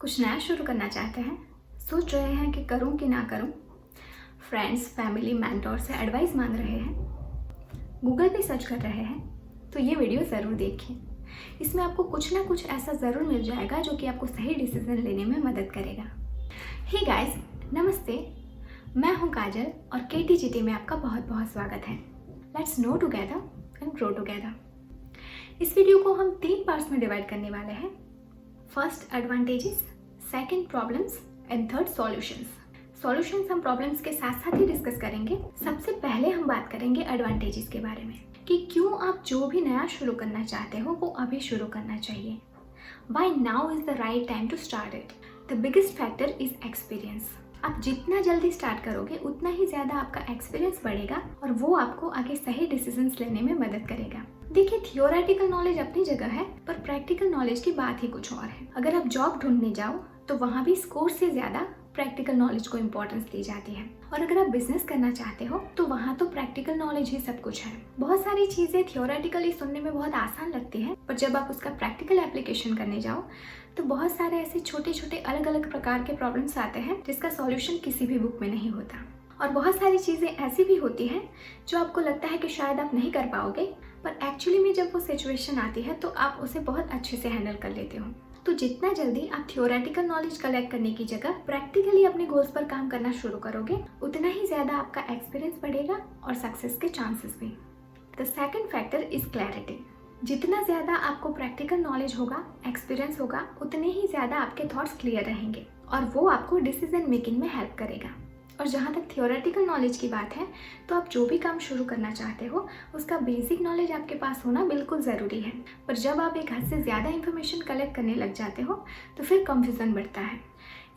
कुछ नया शुरू करना चाहते हैं, सोच रहे हैं कि करूं कि ना करूं, फ्रेंड्स, फैमिली, मेंटोर से एडवाइस मांग रहे हैं, गूगल पे सर्च कर रहे हैं, तो ये वीडियो ज़रूर देखिए। इसमें आपको कुछ ना कुछ ऐसा ज़रूर मिल जाएगा जो कि आपको सही डिसीजन लेने में मदद करेगा। हे गाइस, नमस्ते, मैं हूं काजल और KTGT में आपका बहुत बहुत स्वागत है। Let's no together and grow together. इस वीडियो को हम 3 पार्ट्स में डिवाइड करने वाले हैं। First advantages, second problems and third solutions. Solutions हम प्रॉब्लम्स के साथ साथ ही डिस्कस करेंगे। सबसे पहले हम बात करेंगे एडवांटेजेस के बारे में कि क्यों आप जो भी नया शुरू करना चाहते हो वो अभी शुरू करना चाहिए। Why now is the right time to start it? The biggest factor is experience. आप जितना जल्दी स्टार्ट करोगे उतना ही ज़्यादा आपका एक्सपीरियंस बढ़ेगा और वो आपको आगे सही डिसीजंस लेने में मदद करेगा। देखिए, थियोरेटिकल नॉलेज अपनी जगह है, पर प्रैक्टिकल नॉलेज की बात ही कुछ और है। अगर आप जॉब ढूंढने जाओ तो वहाँ भी स्कोर से ज़्यादा प्रैक्टिकल नॉलेज को इम्पोर्टेंस दी जाती है, और अगर आप बिजनेस करना चाहते हो तो वहाँ तो प्रैक्टिकल नॉलेज ही सब कुछ है। बहुत सारी चीज़ें थियोरेटिकली सुनने में बहुत आसान लगती हैं, पर जब आप उसका प्रैक्टिकल एप्लीकेशन करने जाओ तो बहुत सारे ऐसे छोटे छोटे अलग अलग प्रकार के प्रॉब्लम्स आते हैं जिसका सॉल्यूशन किसी भी बुक में नहीं होता। और बहुत सारी चीज़ें ऐसी भी होती हैं जो आपको लगता है कि शायद आप नहीं कर पाओगे, पर एक्चुअली में जब वो सिचुएशन आती है तो आप उसे बहुत अच्छे से हैंडल कर लेते हो। तो जितना जल्दी आप थियोरेटिकल नॉलेज कलेक्ट करने की जगह प्रैक्टिकली अपने गोल्स पर काम करना शुरू करोगे, उतना ही ज़्यादा आपका एक्सपीरियंस बढ़ेगा और सक्सेस के चांसेस भी। The second factor is clarity. जितना ज़्यादा आपको प्रैक्टिकल नॉलेज होगा, एक्सपीरियंस होगा, उतने ही ज़्यादा आपके थॉट्स क्लियर रहेंगे और वो आपको डिसीजन मेकिंग में हेल्प करेगा। और जहाँ तक थियोरेटिकल नॉलेज की बात है, तो आप जो भी काम शुरू करना चाहते हो उसका बेसिक नॉलेज आपके पास होना बिल्कुल ज़रूरी है, पर जब आप एक हद से ज़्यादा इन्फॉर्मेशन कलेक्ट करने लग जाते हो तो फिर कंफ्यूजन बढ़ता है।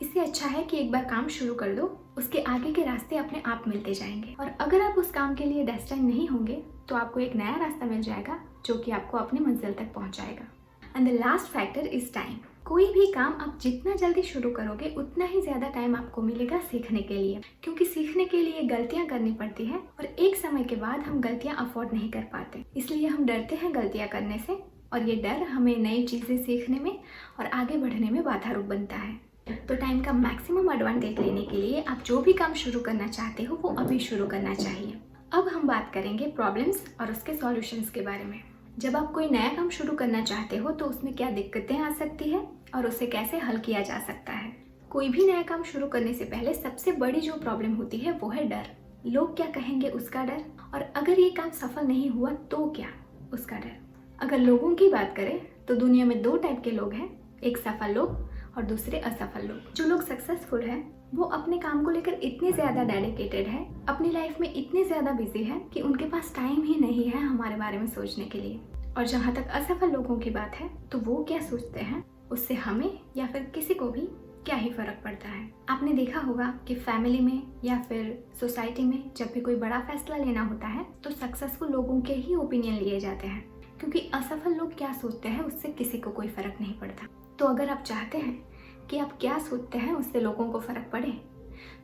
इससे अच्छा है कि एक बार काम शुरू कर दो, उसके आगे के रास्ते अपने आप मिलते जाएंगे, और अगर आप उस काम के लिए डेस्टिन्ड नहीं होंगे तो आपको एक नया रास्ता मिल जाएगा जो कि आपको अपनी मंजिल तक पहुँचाएगा। And the last factor is time. कोई भी काम आप जितना जल्दी शुरू करोगे उतना ही ज़्यादा टाइम आपको मिलेगा सीखने के लिए, क्योंकि सीखने के लिए गलतियाँ करनी पड़ती हैं और एक समय के बाद हम गलतियाँ अफोर्ड नहीं कर पाते, इसलिए हम डरते हैं गलतियाँ करने से, और ये डर हमें नई चीज़ें सीखने में और आगे बढ़ने में बाधा रूप बनता है। तो टाइम का मैक्सिमम एडवांटेज लेने के लिए आप जो भी काम शुरू करना चाहते हो वो अभी शुरू करना चाहिए। अब हम बात करेंगे प्रॉब्लम्स और उसके सॉल्यूशंस के बारे में। जब आप कोई नया काम शुरू करना चाहते हो तो उसमें क्या दिक्कतें आ सकती है और उसे कैसे हल किया जा सकता है। कोई भी नया काम शुरू करने से पहले सबसे बड़ी जो प्रॉब्लम होती है वो है डर। लोग क्या कहेंगे उसका डर, और अगर ये काम सफल नहीं हुआ तो क्या, उसका डर। अगर लोगों की बात करें तो दुनिया में 2 टाइप के लोग हैं, एक सफल लोग और दूसरे असफल लोग। जो लोग सक्सेसफुल हैं वो अपने काम को लेकर इतने ज़्यादा डेडिकेटेड है, अपनी लाइफ में इतने ज़्यादा बिजी है कि उनके पास टाइम ही नहीं है हमारे बारे में सोचने के लिए। और जहाँ तक असफल लोगों की बात है तो वो क्या सोचते हैं उससे हमें या फिर किसी को भी क्या ही फर्क पड़ता है। आपने देखा होगा कि फैमिली में या फिर सोसाइटी में जब भी कोई बड़ा फैसला लेना होता है तो सक्सेसफुल लोगों के ही ओपिनियन लिए जाते हैं, क्योंकि असफल लोग क्या सोचते हैं उससे किसी को कोई फर्क नहीं पड़ता। तो अगर आप चाहते हैं कि आप क्या सोचते हैं उससे लोगों को फर्क पड़े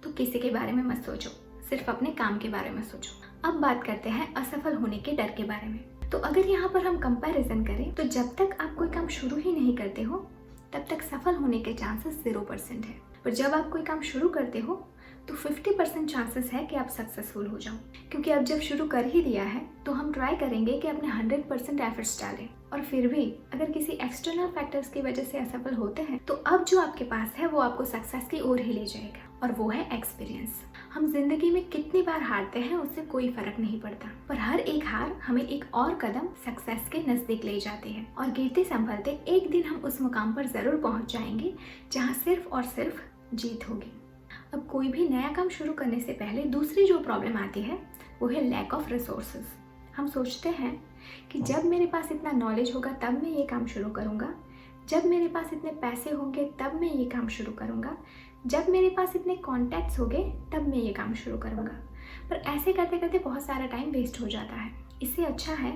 तो किसी के बारे में मत सोचो, सिर्फ अपने काम के बारे में सोचो। अब बात करते हैं असफल होने के डर के बारे में। तो अगर यहाँ पर हम कंपैरिजन करें तो जब तक आप कोई काम शुरू ही नहीं करते हो तब तक सफल होने के चांसेस 0% है, पर जब आप कोई काम शुरू करते हो तो 50% चांसेस है कि आप सक्सेसफुल हो जाओ, क्योंकि अब जब शुरू कर ही दिया है तो हम ट्राई करेंगे कि अपने 100% एफर्ट्स डालें। और फिर भी अगर किसी एक्सटर्नल फैक्टर्स की वजह से असफल होते हैं तो अब जो आपके पास है वो आपको सक्सेस की ओर ही ले जाएगा, और वो है एक्सपीरियंस। हम जिंदगी में कितनी बार हारते हैं उससे कोई फर्क नहीं पड़ता, पर हर एक हार हमें एक और कदम सक्सेस के नजदीक ले जाती है, और गिरते संभलते एक दिन हम उस मुकाम पर जरूर पहुंच जाएंगे जहां सिर्फ और सिर्फ जीत होगी। अब कोई भी नया काम शुरू करने से पहले दूसरी जो प्रॉब्लम आती है वो है लैक ऑफ रिसोर्सेज। हम सोचते हैं कि जब मेरे पास इतना नॉलेज होगा तब मैं ये काम शुरू करूँगा, जब मेरे पास इतने पैसे होंगे तब मैं ये काम शुरू करूँगा, जब मेरे पास इतने कॉन्टैक्ट्स होंगे तब मैं ये काम शुरू करूँगा। पर ऐसे करते करते बहुत सारा टाइम वेस्ट हो जाता है। इससे अच्छा है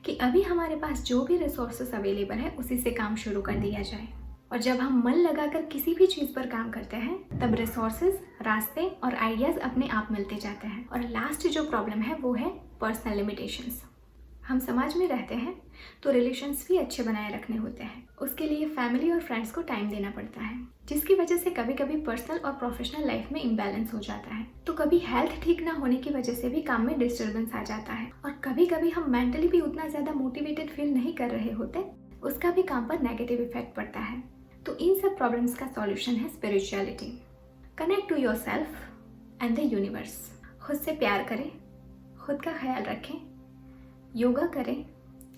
कि अभी हमारे पास जो भी रिसोर्सेज अवेलेबल है उसी से काम शुरू कर दिया जाए, और जब हम मन लगाकर किसी भी चीज़ पर काम करते हैं तब रिसोर्सेज, रास्ते और आइडियाज़ अपने आप मिलते जाते हैं। और लास्ट जो प्रॉब्लम है वो है पर्सनल लिमिटेशंस। हम समाज में रहते हैं तो रिलेशंस भी अच्छे बनाए रखने होते हैं। उसके लिए फैमिली और फ्रेंड्स को टाइम देना पड़ता है, जिसकी वजह से कभी कभी पर्सनल और प्रोफेशनल लाइफ में इम्बैलेंस हो जाता है। तो कभी हेल्थ ठीक ना होने की वजह से भी काम में डिस्टर्बेंस आ जाता है, और कभी कभी हम मेंटली भी उतना ज़्यादा मोटिवेटेड फील नहीं कर रहे होते, उसका भी काम पर नेगेटिव इफेक्ट पड़ता है। तो इन सब प्रॉब्लम्स का सॉल्यूशन है spirituality. Connect to your self and the universe. खुद से प्यार करें, खुद का ख्याल रखें, योगा करें,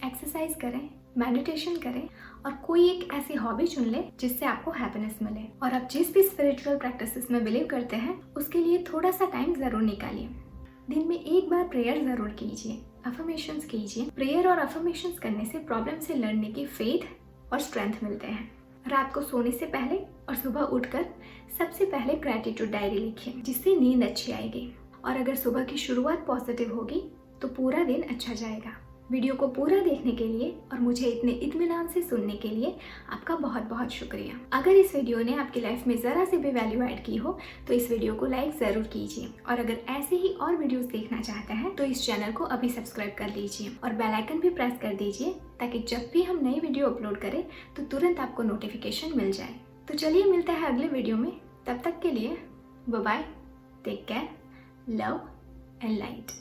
एक्सरसाइज करें, मेडिटेशन करें, और कोई एक ऐसी हॉबी चुन ले जिससे आपको हैप्पीनेस मिले। और आप जिस भी स्पिरिचुअल प्रैक्टिसेस में बिलीव करते हैं उसके लिए थोड़ा सा टाइम ज़रूर निकालिए। दिन में एक बार प्रेयर ज़रूर कीजिए, अफर्मेशंस कीजिए। प्रेयर और अफर्मेशंस करने से प्रॉब्लम से लड़ने की फेथ और स्ट्रेंथ मिलते हैं। रात को सोने से पहले और सुबह उठकर सबसे पहले ग्रैटिट्यूड डायरी लिखिए, जिससे नींद अच्छी आएगी। और अगर सुबह की शुरुआत पॉजिटिव होगी तो पूरा दिन अच्छा जाएगा। वीडियो को पूरा देखने के लिए और मुझे इतने इत्मीनान से सुनने के लिए आपका बहुत बहुत शुक्रिया। अगर इस वीडियो ने आपकी लाइफ में ज़रा से भी वैल्यू ऐड की हो तो इस वीडियो को लाइक ज़रूर कीजिए, और अगर ऐसे ही और वीडियोस देखना चाहते हैं तो इस चैनल को अभी सब्सक्राइब कर लीजिए और बेल आइकन भी प्रेस कर दीजिए, ताकि जब भी हम नई वीडियो अपलोड करें तो तुरंत आपको नोटिफिकेशन मिल जाए। तो चलिए मिलते हैं अगले वीडियो में, तब तक के लिए bye bye, take care, love and light.